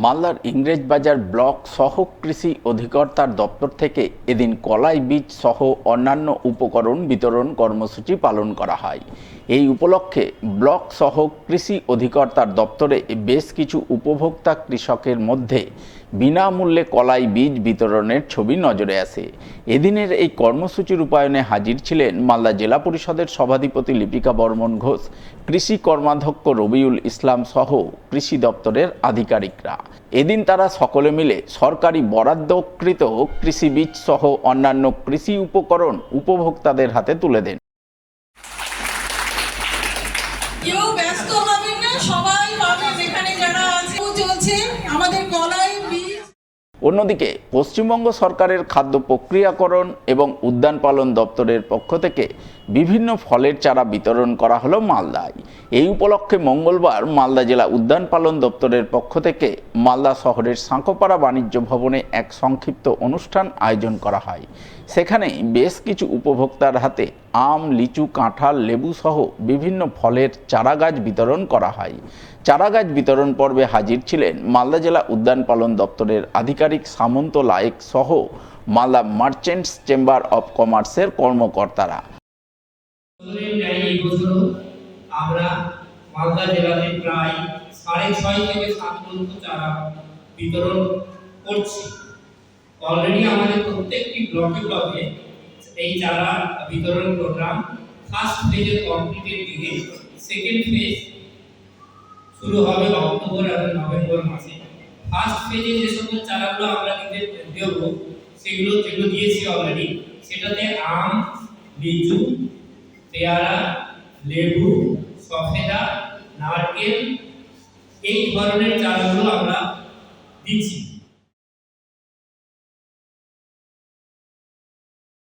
মালদার ইংরেজবাজার ব্লক সহ কৃষি অধিকর্তার দপ্তর থেকে এদিন কলাই বীজ সহ অন্যান্য উপকরণ বিতরণ কর্মসূচি পালন করা হয়। এই উপলক্ষে ব্লক সহ কৃষি অধিকর্তার দপ্তরে বেশ কিছু উপভোক্তা কৃষকের মধ্যে বিনামূল্যে কলাই বীজ বিতরণের ছবি নজরে আসে। এদিনের এই কর্মসূচি রূপায়ণে হাজির ছিলেন মালদা জেলা পরিষদের সভাধিপতি লিপিকা বর্মন ঘোষ, কৃষি কর্মাধ্যক্ষ রবিউল ইসলাম সহ কৃষি দপ্তরের আধিকারিকরা। এদিন তারা সকলে মিলে সরকারি বরাদ্দকৃত কৃষি বীজ সহ অন্যান্য কৃষি উপকরণ উপভোক্তাদের হাতে তুলে দেন। কেউ ব্যস্ত হবেন না, সবাই পাবেন এখানে যারা আছে। চলছে আমাদের কলাই বীজ। অন্যদিকে পশ্চিমবঙ্গ সরকারের খাদ্য প্রক্রিয়াকরণ এবং উদ্যান পালন দপ্তরের পক্ষ থেকে বিভিন্ন ফলের চারা বিতরণ করা হলো মালদায়। এই উপলক্ষে মঙ্গলবার মালদা জেলা উদ্যান পালন দপ্তরের পক্ষ থেকে মালদা শহরের সাঁকোপাড়া বাণিজ্য ভবনে এক সংক্ষিপ্ত অনুষ্ঠান আয়োজন করা হয়। সেখানে বেশ কিছু উপভোক্তার হাতে আম, লিচু, কাঁঠাল, লেবু সহ বিভিন্ন ফলের চারাগাছ বিতরণ করা হয়। চারাগাছ বিতরণ পর্বে হাজির ছিলেন মালদা জেলা উদ্যান পালন দপ্তরের আধিকারিক সামন্ত লায়েক সহ মালদা মার্চেন্টস চেম্বার অব কমার্সের কর্মকর্তারা। আমরা মালদা জেলাতে প্রায় 6.5 থেকে 7 লক্ষ চারা বিতরণ করছি। অলরেডি আমাদের প্রত্যেকটি ব্লকে এই চারা বিতরণ প্রোগ্রাম ফার্স্ট ফেজে কমপ্লিটের দিকে সেকেন্ড ফেজ শুরু হবে অক্টোবর এবং নভেম্বর মাসে। ফার্স্ট ফেজে যে সকল চারাগুলো আমরা দেব যেগুলো দিয়েছি অলরেডি, সেটাতে আম, লিচু, পেয়ারা, লেবু, সফেদা, নারকেল এই ধরনের চারাগুলো আমরা দিচ্ছি।